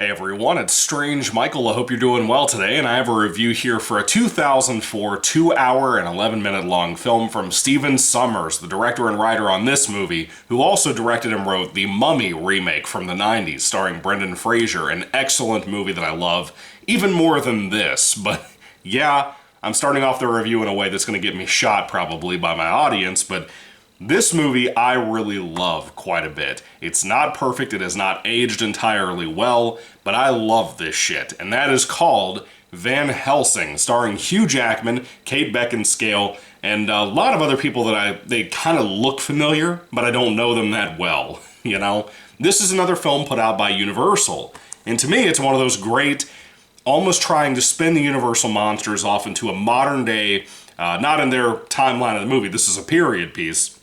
Hey everyone, it's Strange Michael. I hope you're doing well today, and I have a review here for a 2004 2-hour and 11-minute long film from Stephen Sommers, the director and writer on this movie, who also directed and wrote the Mummy remake from the 90s, starring Brendan Fraser, an excellent movie that I love, even more than this. But yeah, I'm starting off the review in a way that's going to get me shot probably by my audience, but this movie I really love quite a bit. It's not perfect, it has not aged entirely well, but I love this shit. And that is called Van Helsing, starring Hugh Jackman, Kate Beckinsale, and a lot of other people that they kind of look familiar, but I don't know them that well, you know? This is another film put out by Universal. And to me, it's one of those great, almost trying to spin the Universal monsters off into a modern day, not in their timeline of the movie, this is a period piece,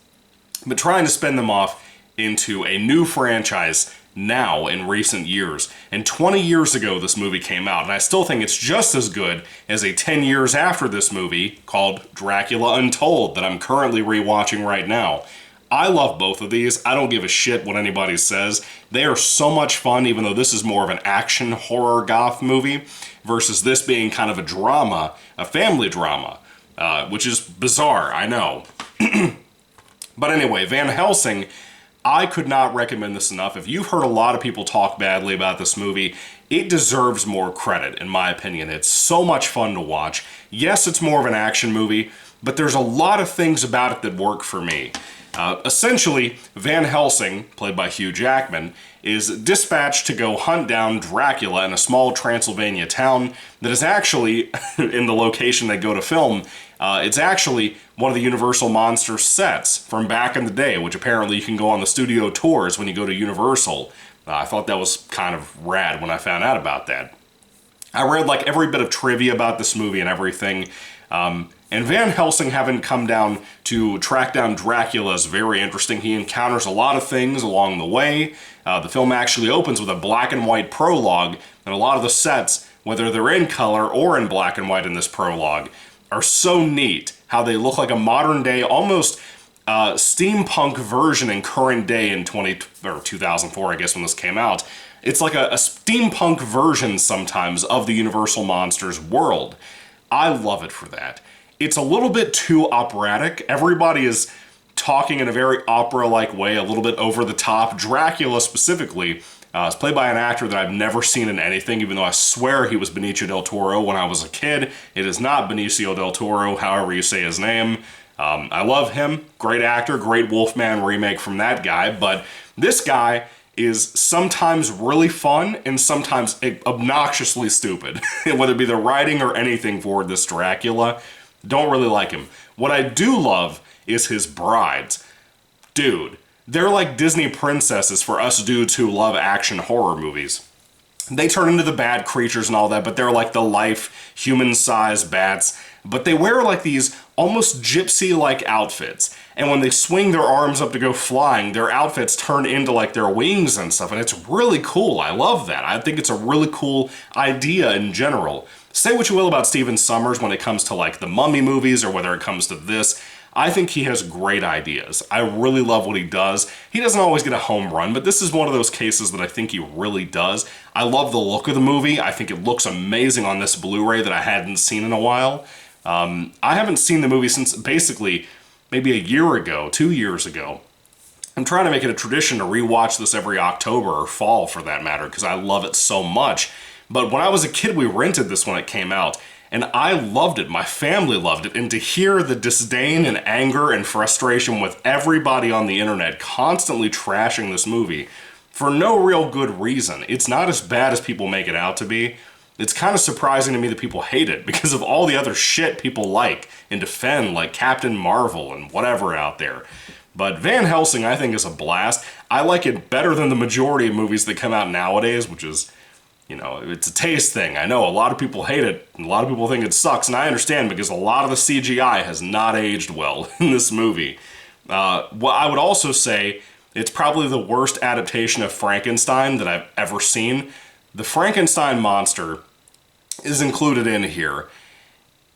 but trying to spin them off into a new franchise now in recent years. And 20 years ago this movie came out, and I still think it's just as good as a 10 years after this movie called Dracula Untold that I'm currently rewatching right now. I love both of these. I don't give a shit what anybody says. They are so much fun, even though this is more of an action horror goth movie versus this being kind of a drama, a family drama, which is bizarre, I know. But anyway, Van Helsing, I could not recommend this enough. If you've heard a lot of people talk badly about this movie, it deserves more credit, in my opinion. It's so much fun to watch. Yes, it's more of an action movie, but there's a lot of things about it that work for me. Essentially, Van Helsing, played by Hugh Jackman, is dispatched to go hunt down Dracula in a small Transylvania town that is actually, in the location they go to film, it's actually one of the Universal Monsters sets from back in the day, which apparently you can go on the studio tours when you go to Universal. I thought that was kind of rad when I found out about that. I read like every bit of trivia about this movie and everything, and Van Helsing having come down to track down Dracula is very interesting. He encounters a lot of things along the way. The film actually opens with a black and white prologue, and a lot of the sets, whether they're in color or in black and white in this prologue, are so neat. How they look like a modern day, almost steampunk version in current day in 2004, I guess, when this came out. It's like a steampunk version sometimes of the Universal Monsters world. I love it for that. It's a little bit too operatic. Everybody is talking in a very opera-like way, a little bit over the top. Dracula specifically is played by an actor that I've never seen in anything, even though I swear he was Benicio del Toro when I was a kid. It is not Benicio del Toro, however you say his name. I love him. Great actor, great Wolfman remake from that guy, but this guy is sometimes really fun and sometimes obnoxiously stupid. Whether it be the writing or anything for this Dracula, don't really like him. What I do love is his brides. Dude, they're like Disney princesses for us dudes who love action horror movies. They turn into the bad creatures and all that, but they're like the life, human-sized bats. But they wear like these almost gypsy-like outfits. And when they swing their arms up to go flying, their outfits turn into like their wings and stuff. And it's really cool. I love that. I think it's a really cool idea in general. Say what you will about Stephen Sommers when it comes to like the Mummy movies or whether it comes to this. I think he has great ideas. I really love what he does. He doesn't always get a home run, but this is one of those cases that I think he really does. I love the look of the movie. I think it looks amazing on this Blu-ray that I hadn't seen in a while. I haven't seen the movie since basically maybe a year ago, 2 years ago. I'm trying to make it a tradition to rewatch this every October or fall for that matter because I love it so much. But when I was a kid, we rented this when it came out. And I loved it. My family loved it. And to hear the disdain and anger and frustration with everybody on the internet constantly trashing this movie for no real good reason. It's not as bad as people make it out to be. It's kind of surprising to me that people hate it because of all the other shit people like and defend, like Captain Marvel and whatever out there. But Van Helsing, I think, is a blast. I like it better than the majority of movies that come out nowadays, which is, you know, it's a taste thing. I know a lot of people hate it, and a lot of people think it sucks, and I understand because a lot of the CGI has not aged well in this movie. Well, I would also say it's probably the worst adaptation of Frankenstein that I've ever seen. The Frankenstein monster is included in here,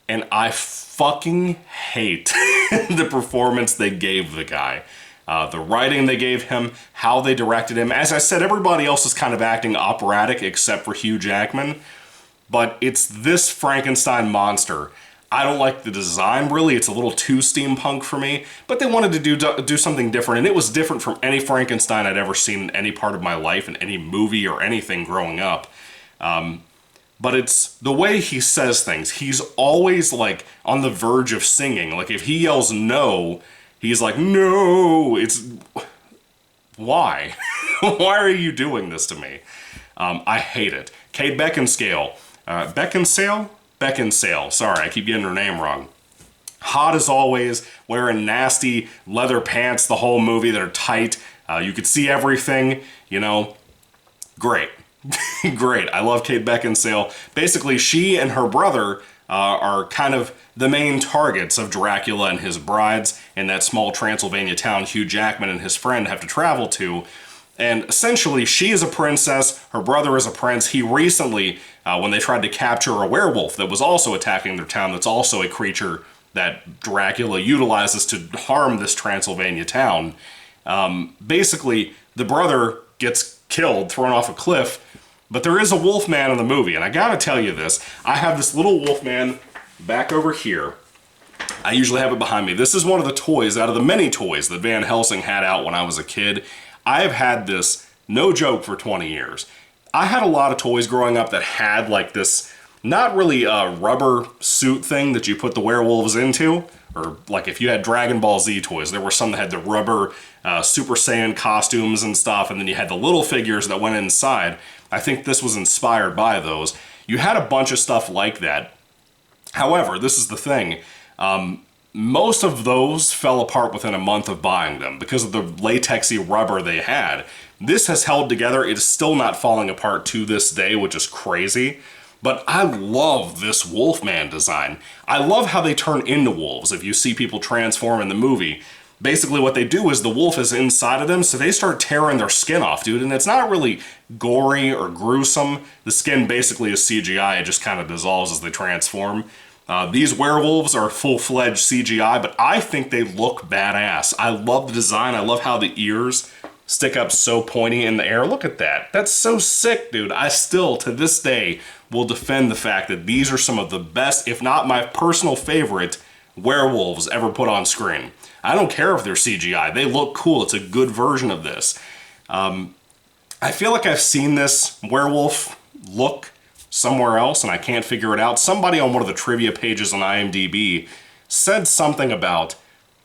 and I fucking hate the performance they gave the guy. the writing they gave him, how they directed him. As I said, everybody else is kind of acting operatic except for Hugh Jackman. But it's this Frankenstein monster. I don't like the design, really. It's a little too steampunk for me. But they wanted to do something different, and it was different from any Frankenstein I'd ever seen in any part of my life, in any movie or anything growing up. But it's the way he says things. He's always, like, on the verge of singing. Like, if he yells no, he's like, no! It's... Why? Why are you doing this to me? I hate it. Kate Beckinsale. Beckinsale. Sorry, I keep getting her name wrong. Hot as always, wearing nasty leather pants the whole movie that are tight. You could see everything, you know. Great. Great. I love Kate Beckinsale. Basically, she and her brother are kind of the main targets of Dracula and his brides in that small Transylvania town Hugh Jackman and his friend have to travel to. And essentially, she is a princess, her brother is a prince. He recently, when they tried to capture a werewolf that was also attacking their town, that's also a creature that Dracula utilizes to harm this Transylvania town. Basically, the brother gets killed, thrown off a cliff, but there is a wolfman in the movie, and I gotta tell you this. I have this little wolfman back over here. I usually have it behind me. This is one of the toys out of the many toys that Van Helsing had out when I was a kid. I have had this, no joke, for 20 years. I had a lot of toys growing up that had like this, not really a rubber suit thing that you put the werewolves into, or like if you had Dragon Ball Z toys, there were some that had the rubber Super Saiyan costumes and stuff, and then you had the little figures that went inside. I think this was inspired by those. You had a bunch of stuff like that. However, this is the thing. Most of those fell apart within a month of buying them because of the latexy rubber they had. This has held together. It is still not falling apart to this day, which is crazy. But I love this Wolfman design. I love how they turn into wolves if you see people transform in the movie. Basically what they do is the wolf is inside of them, so they start tearing their skin off, dude. And it's not really gory or gruesome. The skin basically is CGI. It just kind of dissolves as they transform. These werewolves are full-fledged CGI, but I think they look badass. I love the design. I love how the ears stick up so pointy in the air. Look at that. That's so sick, dude. I still, to this day, will defend the fact that these are some of the best, if not my personal favorite, werewolves ever put on screen. I don't care if they're CGI. They look cool. It's a good version of this. I feel like I've seen this werewolf look somewhere else, and I can't figure it out. Somebody on one of the trivia pages on IMDb said something about,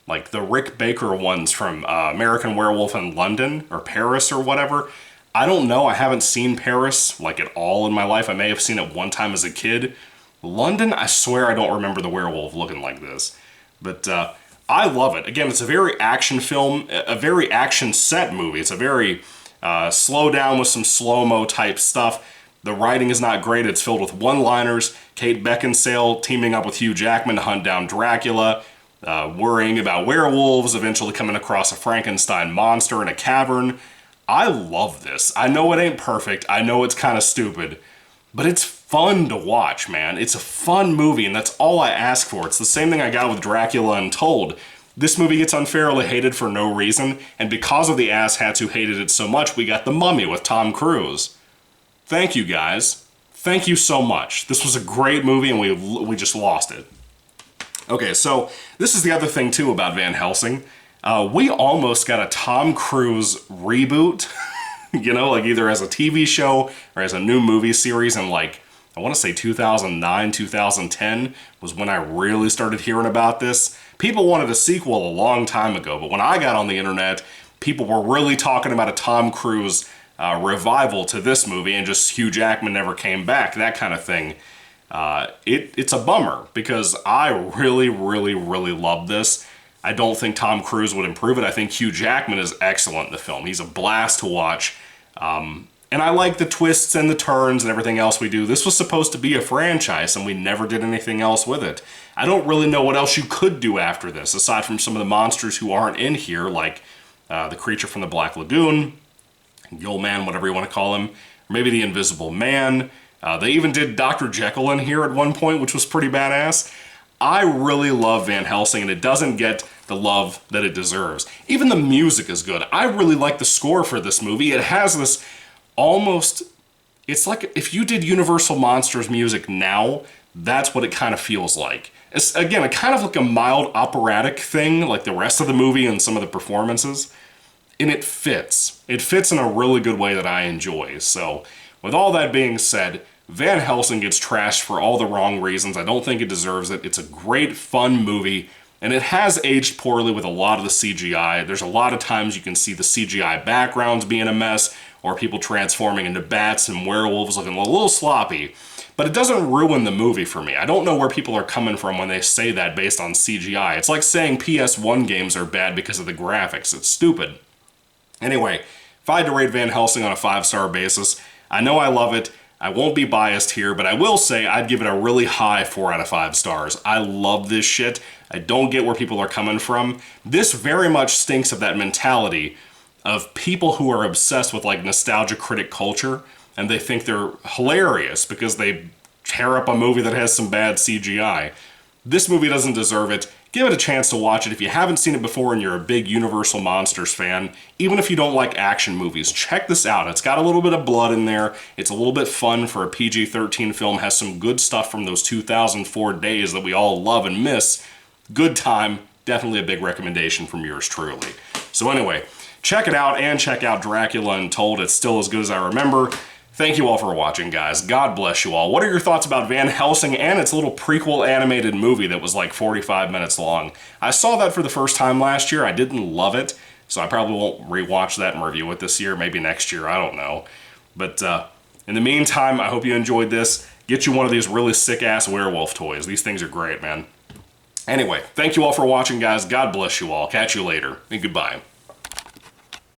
like, the Rick Baker ones from American Werewolf in London, or Paris, or whatever. I don't know. I haven't seen Paris, like, at all in my life. I may have seen it one time as a kid. London, I swear I don't remember the werewolf looking like this. But I love it. Again, it's a very action film, a very action-set movie. It's a very slow down with some slow-mo type stuff. The writing is not great. It's filled with one-liners. Kate Beckinsale teaming up with Hugh Jackman to hunt down Dracula, worrying about werewolves, eventually coming across a Frankenstein monster in a cavern. I love this. I know it ain't perfect. I know it's kind of stupid, but it's fun to watch, man. It's a fun movie, and that's all I ask for. It's the same thing I got with Dracula Untold. This movie gets unfairly hated for no reason, and because of the asshats who hated it so much, we got The Mummy with Tom Cruise. Thank you, guys. Thank you so much. This was a great movie, and we just lost it. Okay, so this is the other thing, too, about Van Helsing. We almost got a Tom Cruise reboot, you know, like either as a TV show or as a new movie series in, like, I want to say 2009, 2010 was when I really started hearing about this. People wanted a sequel a long time ago, but when I got on the internet, people were really talking about a Tom Cruise revival to this movie, and just Hugh Jackman never came back, that kind of thing. It's a bummer, because I really, really, really love this. I don't think Tom Cruise would improve it. I think Hugh Jackman is excellent in the film. He's a blast to watch. And I like the twists and the turns and everything else we do. This was supposed to be a franchise, and we never did anything else with it. I don't really know what else you could do after this, aside from some of the monsters who aren't in here, like the creature from the Black Lagoon, Gilman, whatever you want to call him, or maybe the Invisible Man. They even did Dr. Jekyll in here at one point, which was pretty badass. I really love Van Helsing, and it doesn't get the love that it deserves. Even the music is good. I really like the score for this movie. It has this almost, it's like if you did Universal Monsters music now, that's what it kind of feels like. It's, again, kind of like a mild operatic thing, like the rest of the movie and some of the performances. And it fits. It fits in a really good way that I enjoy. So, with all that being said, Van Helsing gets trashed for all the wrong reasons. I don't think it deserves it. It's a great, fun movie, and it has aged poorly with a lot of the CGI. There's a lot of times you can see the CGI backgrounds being a mess, or people transforming into bats and werewolves looking a little sloppy. But it doesn't ruin the movie for me. I don't know where people are coming from when they say that based on CGI. It's like saying PS1 games are bad because of the graphics. It's stupid. Anyway, if I had to rate Van Helsing on a 5-star basis, I know I love it. I won't be biased here, but I will say I'd give it a really high 4 out of 5 stars. I love this shit. I don't get where people are coming from. This very much stinks of that mentality of people who are obsessed with like nostalgia critic culture, and they think they're hilarious because they tear up a movie that has some bad CGI. This movie doesn't deserve it. Give it a chance to watch it. If you haven't seen it before and you're a big Universal Monsters fan, even if you don't like action movies, check this out. It's got a little bit of blood in there. It's a little bit fun for a PG-13 film. Has some good stuff from those 2004 days that we all love and miss. Good time. Definitely a big recommendation from yours truly. So anyway, check it out and check out Dracula Untold. It's still as good as I remember. Thank you all for watching, guys. God bless you all. What are your thoughts about Van Helsing and its little prequel animated movie that was like 45 minutes long? I saw that for the first time last year. I didn't love it, so I probably won't rewatch that and review it this year. Maybe next year. I don't know. But in the meantime, I hope you enjoyed this. Get you one of these really sick-ass werewolf toys. These things are great, man. Anyway, thank you all for watching, guys. God bless you all. Catch you later, and goodbye.